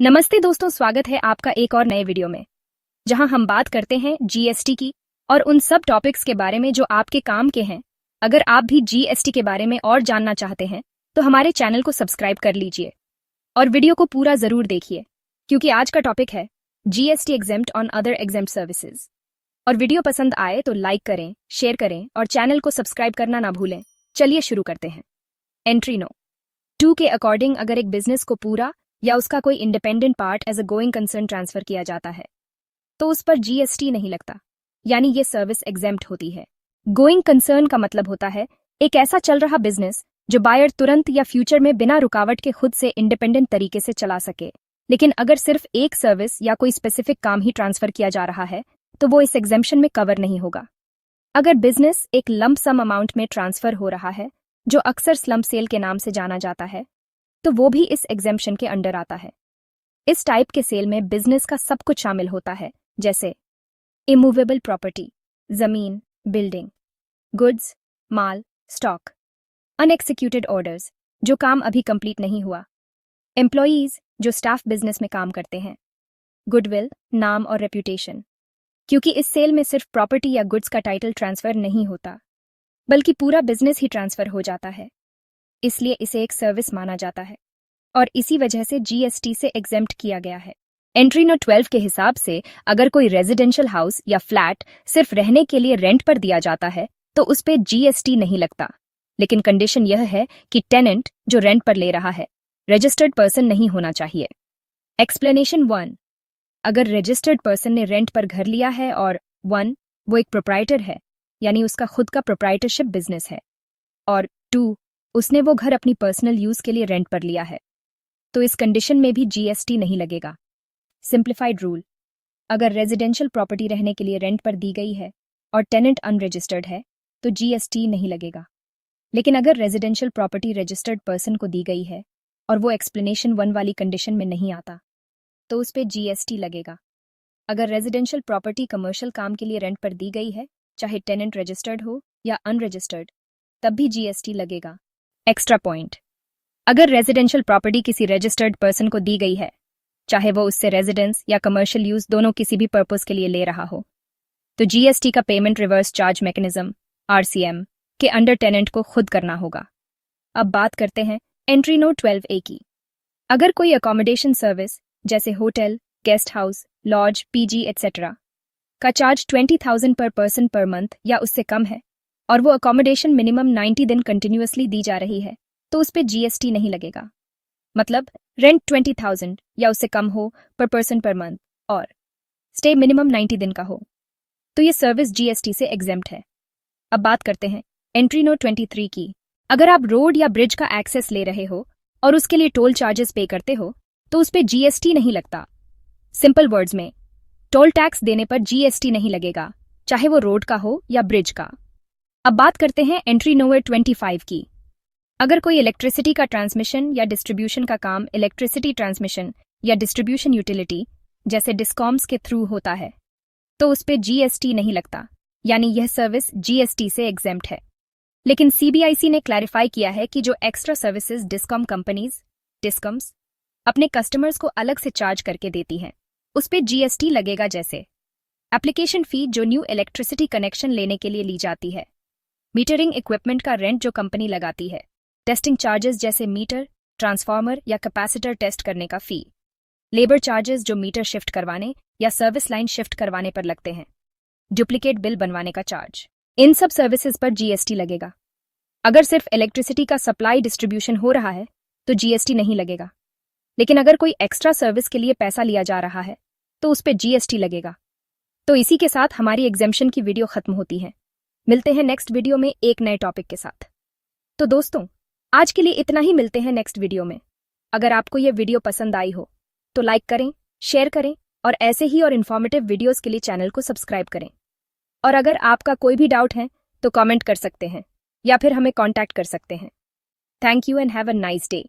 नमस्ते दोस्तों, स्वागत है आपका एक और नए वीडियो में, जहां हम बात करते हैं जीएसटी की और उन सब टॉपिक्स के बारे में जो आपके काम के हैं। अगर आप भी जीएसटी के बारे में और जानना चाहते हैं तो हमारे चैनल को सब्सक्राइब कर लीजिए और वीडियो को पूरा जरूर देखिए, क्योंकि आज का टॉपिक है GST exempt on other exempt services. और वीडियो पसंद आए तो लाइक करें, शेयर करें और चैनल को सब्सक्राइब करना ना भूलें। चलिए शुरू करते हैं। एंट्री नो 2 के अकॉर्डिंग अगर एक बिजनेस को पूरा या उसका कोई independent part as a going concern transfer किया जाता है तो उस पर जीएसटी नहीं लगता, यानी ये सर्विस एग्जेम्प्ट होती है। गोइंग कंसर्न का मतलब होता है एक ऐसा चल रहा बिजनेस जो बायर तुरंत या फ्यूचर में बिना रुकावट के खुद से इंडिपेंडेंट तरीके से चला सके। लेकिन अगर सिर्फ एक सर्विस या कोई स्पेसिफिक काम ही ट्रांसफर किया जा रहा है तो वो इस एग्जेम्पशन में कवर नहीं होगा। अगर बिजनेस एक लंप सम अमाउंट में ट्रांसफर हो रहा है, जो अक्सर स्लम्प सेल के नाम से जाना जाता है, तो वो भी इस एग्जेम्पशन के अंडर आता है। इस टाइप के सेल में बिजनेस का सब कुछ शामिल होता है, जैसे इमूवेबल प्रॉपर्टी, जमीन, बिल्डिंग, गुड्स, माल, स्टॉक, अनएक्सिक्यूटेड ऑर्डर्स, जो काम अभी कंप्लीट नहीं हुआ, एम्प्लॉयीज, जो स्टाफ बिजनेस में काम करते हैं, गुडविल, नाम और रेप्यूटेशन, क्योंकि इस सेल में सिर्फ प्रॉपर्टी या गुड्स का टाइटल ट्रांसफर नहीं होता, बल्कि पूरा बिजनेस ही ट्रांसफर हो जाता है, इसलिए इसे एक सर्विस माना जाता है और इसी वजह से जीएसटी से एग्जेम्प्ट किया गया है। एंट्री नोट 12 के हिसाब से अगर कोई रेजिडेंशियल हाउस या फ्लैट सिर्फ रहने के लिए रेंट पर दिया जाता है तो उस पे जीएसटी नहीं लगता, लेकिन कंडीशन यह है कि टेनेंट जो रेंट पर ले रहा है रजिस्टर्ड पर्सन नहीं होना चाहिए। एक्सप्लेनेशन 1, अगर रजिस्टर्ड पर्सन ने रेंट पर घर लिया है और 1 वो एक प्रोप्राइटर है, यानी उसका खुद का प्रोप्राइटरशिप बिजनेस है, और 2 उसने वो घर अपनी पर्सनल यूज के लिए रेंट पर लिया है, तो इस कंडीशन में भी जीएसटी नहीं लगेगा। सिंप्लीफाइड रूल, अगर रेजिडेंशियल प्रॉपर्टी रहने के लिए रेंट पर दी गई है और टेनेंट अनरजिस्टर्ड है तो जीएसटी नहीं लगेगा। लेकिन अगर रेजिडेंशियल प्रॉपर्टी रजिस्टर्ड पर्सन को दी गई है और वो एक्सप्लेनेशन 1 वाली कंडीशन में नहीं आता तो उस पर जीएसटी लगेगा। अगर रेजिडेंशियल प्रॉपर्टी कमर्शियल काम के लिए रेंट पर दी गई है, चाहे टेनेंट रजिस्टर्ड हो या अनरजिस्टर्ड, तब भी जीएसटी लगेगा। एक्स्ट्रा पॉइंट, अगर रेजिडेंशियल प्रॉपर्टी किसी रजिस्टर्ड पर्सन को दी गई है, चाहे वो उससे रेजिडेंस या कमर्शियल यूज दोनों किसी भी पर्पस के लिए ले रहा हो, तो जीएसटी का payment reverse charge mechanism RCM के अंडर टेनेंट को खुद करना होगा। अब बात करते हैं एंट्री नोट 12A की। अगर कोई अकोमोडेशन सर्विस जैसे hotel, guest house, lodge, PG etcetera का चार्ज 20,000 पर पर्सन पर मंथ या उससे कम है और वो अकोमोडेशन मिनिमम 90 दिन कंटिन्यूअसली दी जा रही है, तो उस पर जीएसटी नहीं लगेगा। मतलब रेंट 20,000 या उससे कम हो पर पर्सन पर मंथ और स्टे मिनिमम 90 दिन का हो, तो ये सर्विस जीएसटी से एग्जेम्प्ट है। अब बात करते हैं एंट्री नोट 23 की। अगर आप रोड या ब्रिज का एक्सेस ले रहे हो और उसके लिए टोल चार्जेस पे करते हो तो उस पर जीएसटी नहीं लगता। सिंपल वर्ड्स में, टोल टैक्स देने पर जीएसटी नहीं लगेगा, चाहे वो रोड का हो या ब्रिज का। अब बात करते हैं एंट्री नोट 25 की। अगर कोई इलेक्ट्रिसिटी का ट्रांसमिशन या डिस्ट्रीब्यूशन का काम इलेक्ट्रिसिटी ट्रांसमिशन या डिस्ट्रीब्यूशन यूटिलिटी जैसे डिस्कॉम्स के थ्रू होता है तो उस पर जीएसटी नहीं लगता, यानी यह सर्विस जीएसटी से एग्जेम्प्ट है। लेकिन सीबीआईसी ने क्लैरिफाई किया है कि जो extra services discom companies discoms अपने कस्टमर्स को अलग से चार्ज करके देती हैं, उस पर जीएसटी लगेगा, जैसे एप्लीकेशन फी जो न्यू इलेक्ट्रिसिटी कनेक्शन लेने के लिए ली जाती है, मीटरिंग इक्विपमेंट का रेंट जो कंपनी लगाती है, टेस्टिंग चार्जेस जैसे मीटर, ट्रांसफार्मर या कैपेसिटर टेस्ट करने का फी, लेबर चार्जेस जो मीटर शिफ्ट करवाने या सर्विस लाइन शिफ्ट करवाने पर लगते हैं, डुप्लीकेट बिल बनवाने का चार्ज, इन सब सर्विसेज पर जीएसटी लगेगा। अगर सिर्फ इलेक्ट्रिसिटी का सप्लाई डिस्ट्रीब्यूशन हो रहा है तो जीएसटी नहीं लगेगा, लेकिन अगर कोई एक्स्ट्रा सर्विस के लिए पैसा लिया जा रहा है तो उस पर जीएसटी लगेगा। तो इसी के साथ हमारी एग्जेम्पशन की वीडियो खत्म होती है। मिलते हैं नेक्स्ट वीडियो में एक नए टॉपिक के साथ। तो दोस्तों, आज के लिए इतना ही, मिलते हैं नेक्स्ट वीडियो में। अगर आपको यह वीडियो पसंद आई हो तो लाइक करें, शेयर करें और ऐसे ही और इन्फॉर्मेटिव वीडियोस के लिए चैनल को सब्सक्राइब करें। और अगर आपका कोई भी डाउट है तो कमेंट कर सकते हैं या फिर हमें कॉन्टैक्ट कर सकते हैं। Thank you and have a nice day.